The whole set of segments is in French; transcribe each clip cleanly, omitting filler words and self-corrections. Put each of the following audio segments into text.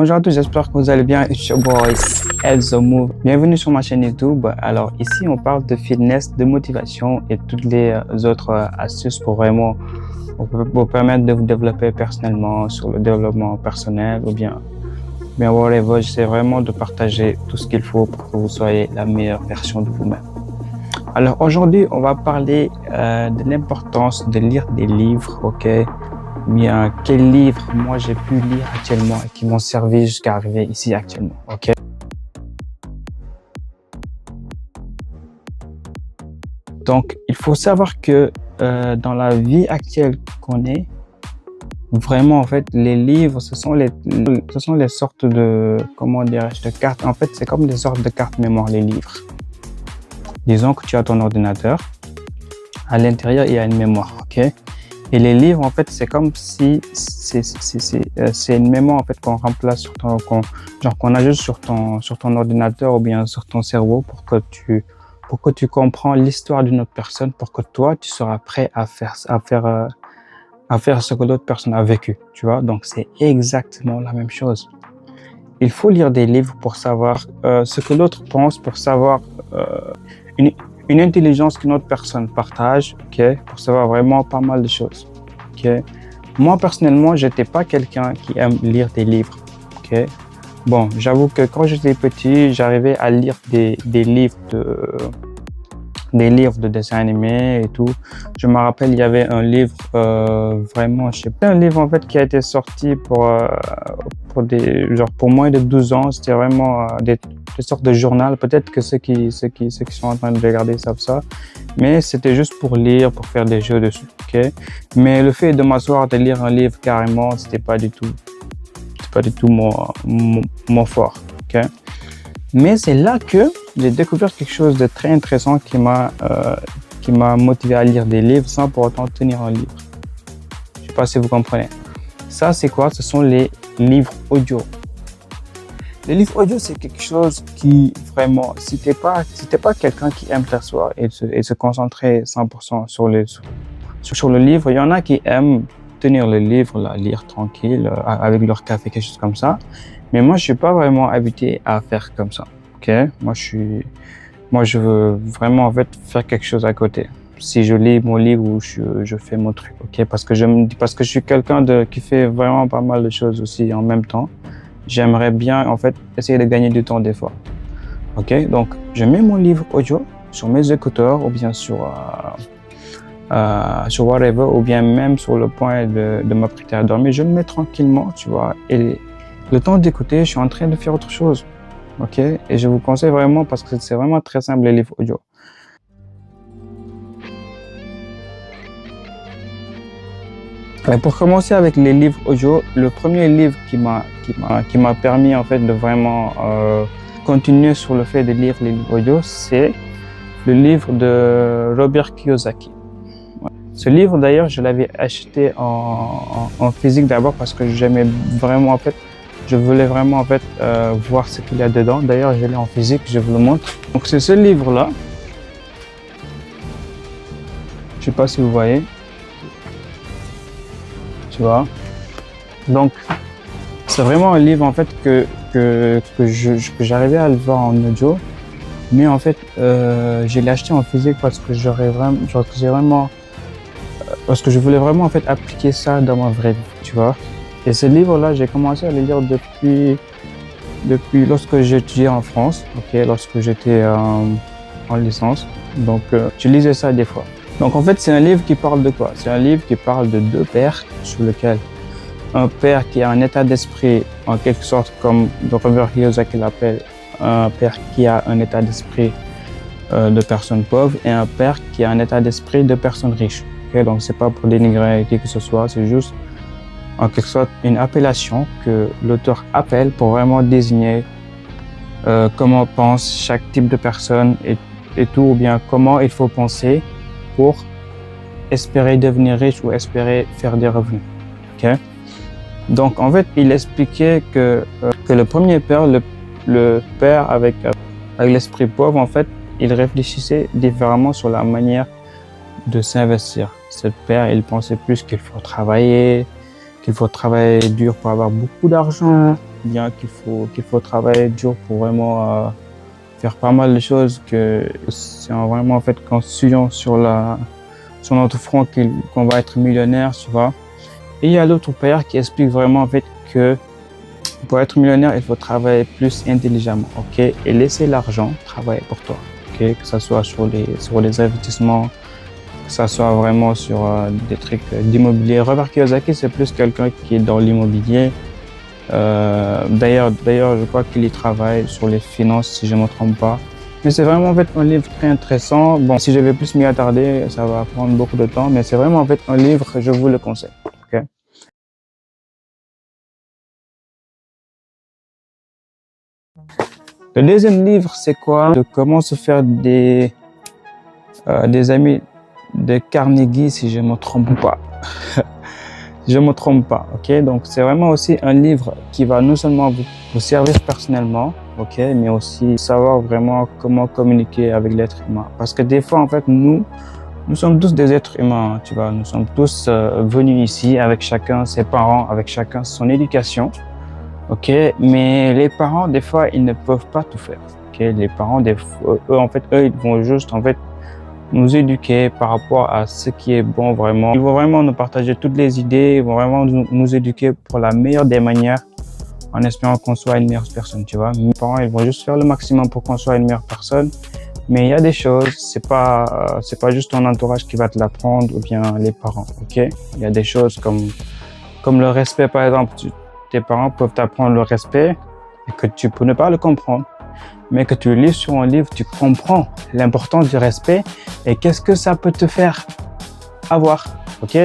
Bonjour à tous, j'espère que vous allez bien. It's your boy Elzo Move. Bienvenue sur ma chaîne YouTube. Alors ici, on parle de fitness, de motivation et toutes les autres astuces pour vraiment vous permettre de vous développer personnellement sur le développement personnel ou bien whatever. J'essaie vraiment de partager tout ce qu'il faut pour que vous soyez la meilleure version de vous-même. Alors aujourd'hui, on va parler de l'importance de lire des livres, ok? Bien, quels livres moi j'ai pu lire actuellement et qui m'ont servi jusqu'à arriver ici actuellement, ok? Donc, il faut savoir que dans la vie actuelle qu'on est, vraiment en fait, les livres, ce sont les sortes de, comment dirais-je, de cartes. En fait, c'est comme des sortes de cartes mémoire, les livres. Disons que tu as ton ordinateur, à l'intérieur il y a une mémoire, ok? Et les livres, en fait, c'est comme si c'est une mémoire en fait qu'on remplace sur ton, qu'on ajoute sur ton ordinateur ou bien sur ton cerveau pour que tu comprends l'histoire d'une autre personne, pour que toi tu seras prêt à faire ce que l'autre personne a vécu, tu vois. Donc c'est exactement la même chose. Il faut lire des livres pour savoir ce que l'autre pense, pour savoir une intelligence qu'une autre personne partage, ok, pour savoir vraiment pas mal de choses, ok. Moi, personnellement, j'étais pas quelqu'un qui aime lire des livres, ok. Bon, j'avoue que quand j'étais petit, j'arrivais à lire des livres de dessins animés et tout. Je me rappelle, il y avait un livre vraiment, je sais pas, un livre en fait qui a été sorti pour moins de 12 ans. C'était vraiment des sortes de journal. Peut-être que ceux qui sont en train de regarder savent ça. Mais c'était juste pour lire, pour faire des jeux dessus, ok? Mais le fait de m'asseoir, de lire un livre carrément, c'était pas du tout mon fort, ok? Mais c'est là que j'ai découvert quelque chose de très intéressant qui m'a motivé à lire des livres sans pour autant tenir un livre. Je sais pas si vous comprenez. Ça, c'est quoi? Ce sont les livres audio. Les livres audio, c'est quelque chose qui vraiment, si t'es pas quelqu'un qui aime t'asseoir et se concentrer 100% sur le livre, il y en a qui aiment tenir le livre, là, lire tranquille, avec leur café, quelque chose comme ça. Mais moi, je suis pas vraiment habitué à faire comme ça, ok? Moi, je veux vraiment, en fait, faire quelque chose à côté. Si je lis mon livre ou je fais mon truc, ok? Parce que je suis quelqu'un qui fait vraiment pas mal de choses aussi en même temps. J'aimerais bien, en fait, essayer de gagner du temps des fois, ok? Donc, je mets mon livre audio sur mes écouteurs ou bien sur whatever, ou bien même sur le point de m'apprêter à dormir. Je le mets tranquillement, tu vois, et le temps d'écouter, je suis en train de faire autre chose, ok? Et je vous conseille vraiment parce que c'est vraiment très simple les livres audio. Et pour commencer avec les livres audio, le premier livre qui m'a permis en fait de vraiment continuer sur le fait de lire les livres audio, c'est le livre de Robert Kiyosaki. Ce livre d'ailleurs, je l'avais acheté en physique d'abord parce que j'aimais vraiment en fait. Je voulais vraiment en fait voir ce qu'il y a dedans. D'ailleurs, je l'ai en physique, je vous le montre. Donc c'est ce livre-là. Je sais pas si vous voyez. Tu vois. Donc c'est vraiment un livre en fait que j'arrivais à le voir en audio, mais en fait je l'ai acheté en physique parce que parce que je voulais vraiment en fait appliquer ça dans ma vraie vie, tu vois. Et ce livre-là, j'ai commencé à le lire depuis lorsque j'étudiais en France, ok, lorsque j'étais en licence. Donc, je lisais ça des fois. Donc, en fait, c'est un livre qui parle de quoi? C'est un livre qui parle de deux pères, sur lequel un père qui a un état d'esprit, en quelque sorte, comme Robert Kiyosaki l'appelle, un père qui a un état d'esprit de personne pauvre et un père qui a un état d'esprit de personne riche. Okay? Donc, c'est pas pour dénigrer qui que ce soit, c'est juste en quelque sorte une appellation que l'auteur appelle pour vraiment désigner comment pense chaque type de personne et tout, ou bien comment il faut penser pour espérer devenir riche ou espérer faire des revenus. Okay? Donc en fait, il expliquait que le premier père, le père avec l'esprit pauvre, en fait, il réfléchissait différemment sur la manière de s'investir. Ce père, il pensait plus qu'il faut travailler dur pour avoir beaucoup d'argent, bien qu'il faut travailler dur pour vraiment faire pas mal de choses, que c'est vraiment en fait qu'en suivant sur notre front qu'on va être millionnaire, tu vois. Et il y a l'autre père qui explique vraiment en fait que pour être millionnaire, il faut travailler plus intelligemment, ok, et laisser l'argent travailler pour toi, ok, que ça soit sur les investissements, que ça soit vraiment sur des trucs d'immobilier. Robert Kiyosaki, c'est plus quelqu'un qui est dans l'immobilier. D'ailleurs, je crois qu'il y travaille sur les finances, si je ne me trompe pas. Mais c'est vraiment en fait un livre très intéressant. Bon, si je vais plus m'y attarder, ça va prendre beaucoup de temps, mais c'est vraiment en fait un livre que je vous le conseille. Okay? Le deuxième livre, c'est quoi? De comment se faire des amis de Carnegie, si je me trompe pas. Je me trompe pas, ok? Donc, c'est vraiment aussi un livre qui va non seulement vous servir personnellement, ok, mais aussi savoir vraiment comment communiquer avec l'être humain. Parce que des fois, en fait, nous sommes tous des êtres humains, tu vois. Nous sommes tous venus ici avec chacun ses parents, avec chacun son éducation, ok? Mais les parents, des fois, ils ne peuvent pas tout faire, ok? Les parents, des fois, eux, ils vont juste, en fait, nous éduquer par rapport à ce qui est bon vraiment. Ils vont vraiment nous partager toutes les idées, ils vont vraiment nous éduquer pour la meilleure des manières en espérant qu'on soit une meilleure personne, tu vois. Mes parents, ils vont juste faire le maximum pour qu'on soit une meilleure personne. Mais il y a des choses, c'est pas juste ton entourage qui va te l'apprendre ou bien les parents, ok? Il y a des choses comme le respect, par exemple. Tes parents peuvent t'apprendre le respect et que tu peux ne pas le comprendre. Mais que tu lis sur un livre, tu comprends l'importance du respect et qu'est-ce que ça peut te faire avoir, ok?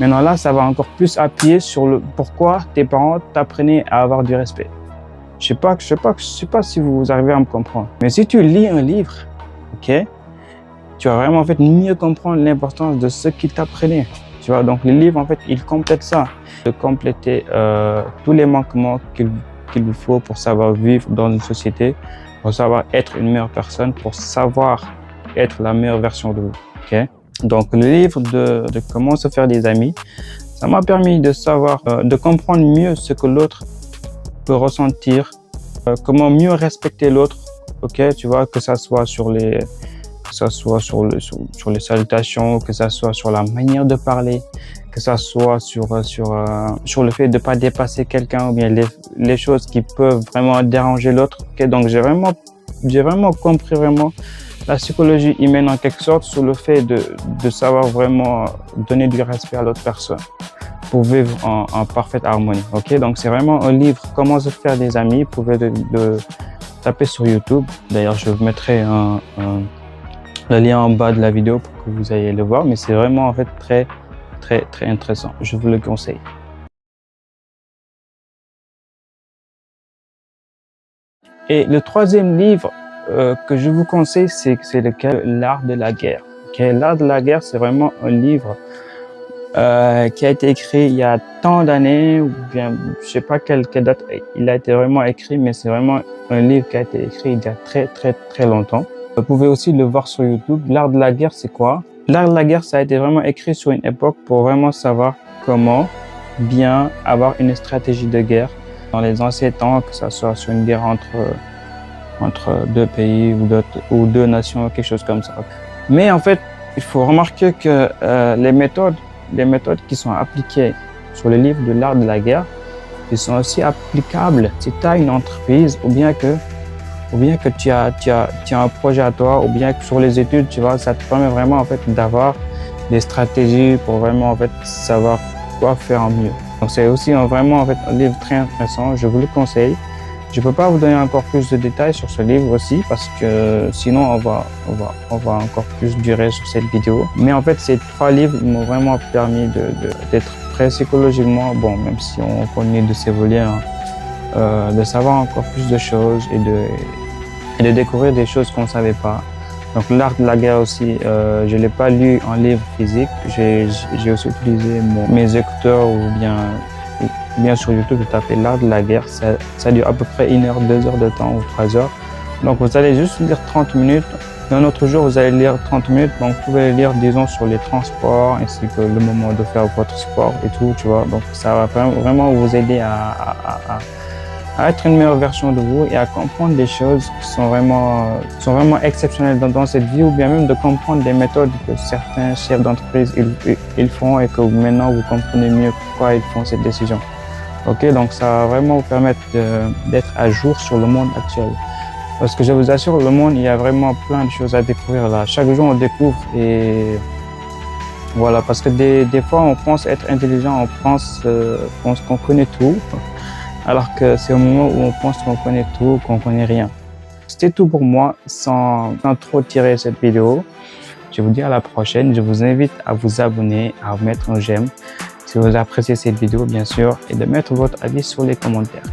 Maintenant là, ça va encore plus appuyer sur le pourquoi tes parents t'apprenaient à avoir du respect. Je sais pas si vous arrivez à me comprendre. Mais si tu lis un livre, ok, tu vas vraiment en fait mieux comprendre l'importance de ce qu'ils t'apprenaient. Tu vois, donc les livres en fait, ils complètent ça, de compléter tous les manquements qu'il vous faut pour savoir vivre dans une société, pour savoir être une meilleure personne, pour savoir être la meilleure version de vous. Okay? Donc, le livre de comment se faire des amis, ça m'a permis de savoir, de comprendre mieux ce que l'autre peut ressentir, comment mieux respecter l'autre. Ok, tu vois, que ça soit sur les salutations, que ça soit sur la manière de parler, que ça soit sur le fait de pas dépasser quelqu'un ou bien les choses qui peuvent vraiment déranger l'autre. Okay, donc j'ai vraiment compris vraiment la psychologie humaine en quelque sorte sur le fait de savoir vraiment donner du respect à l'autre personne pour vivre en parfaite harmonie. Ok, donc c'est vraiment un livre comment se faire des amis. Vous pouvez le taper sur YouTube. D'ailleurs, je vous mettrai le lien en bas de la vidéo pour que vous ayez le voir, mais c'est vraiment en fait très intéressant. Je vous le conseille. Et le troisième livre que je vous conseille, c'est lequel? L'art de la guerre. Okay? L'art de la guerre, c'est vraiment un livre qui a été écrit il y a tant d'années, ou bien je sais pas quelle date il a été vraiment écrit, mais c'est vraiment un livre qui a été écrit il y a très longtemps. Vous pouvez aussi le voir sur YouTube. L'art de la guerre, c'est quoi? L'art de la guerre, ça a été vraiment écrit sur une époque pour vraiment savoir comment bien avoir une stratégie de guerre dans les anciens temps, que ça soit sur une guerre entre deux pays ou deux nations, quelque chose comme ça. Mais en fait, il faut remarquer que les méthodes qui sont appliquées sur le livre de l'art de la guerre, ils sont aussi applicables si tu as une entreprise ou bien que tu as un projet à toi, ou bien que sur les études, tu vois, ça te permet vraiment en fait d'avoir des stratégies pour vraiment en fait savoir quoi faire en mieux. Donc c'est aussi vraiment en fait un livre très intéressant, je vous le conseille. Je peux pas vous donner encore plus de détails sur ce livre aussi parce que sinon on va encore plus durer sur cette vidéo. Mais en fait, ces trois livres m'ont vraiment permis d'être prêt psychologiquement, bon, même si on connaît de s'évoluer, hein, de savoir encore plus de choses et de découvrir des choses qu'on ne savait pas. Donc l'art de la guerre aussi, je l'ai pas lu en livre physique, j'ai aussi utilisé mes écouteurs ou bien sur YouTube, de taper l'art de la guerre, ça dure à peu près 1 heure, 2 heures de temps ou 3 heures. Donc vous allez juste lire 30 minutes, un autre jour vous allez lire 30 minutes, donc vous pouvez lire disons sur les transports ainsi que le moment de faire votre sport et tout, tu vois. Donc ça va vraiment vous aider à être une meilleure version de vous et à comprendre des choses qui sont vraiment exceptionnelles dans cette vie, ou bien même de comprendre des méthodes que certains chefs d'entreprise ils font et que maintenant vous comprenez mieux pourquoi ils font cette décision. Ok, donc ça va vraiment vous permettre d'être à jour sur le monde actuel. Parce que je vous assure, le monde, il y a vraiment plein de choses à découvrir là. Chaque jour, on découvre et voilà, parce que des fois, on pense être intelligent, on pense qu'on connaît tout, alors que c'est au moment où on pense qu'on connaît tout, qu'on connaît rien. C'était tout pour moi, sans trop tirer cette vidéo. Je vous dis à la prochaine. Je vous invite à vous abonner, à mettre un j'aime si vous appréciez cette vidéo, bien sûr, et de mettre votre avis sur les commentaires.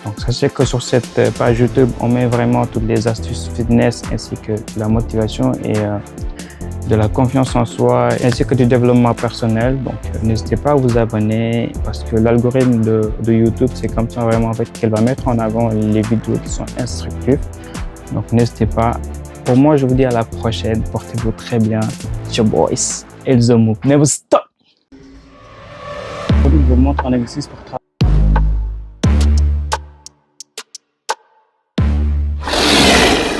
Donc, sachez que sur cette page YouTube, on met vraiment toutes les astuces fitness ainsi que de la motivation et de la confiance en soi ainsi que du développement personnel. Donc, n'hésitez pas à vous abonner parce que l'algorithme de YouTube, c'est comme ça vraiment en fait qu'elle va mettre en avant les vidéos qui sont instructives. Donc, n'hésitez pas. Pour moi, je vous dis à la prochaine. Portez-vous très bien. It's your boys. It's the move. Never stop. Je vous montre un exercice pour travailler.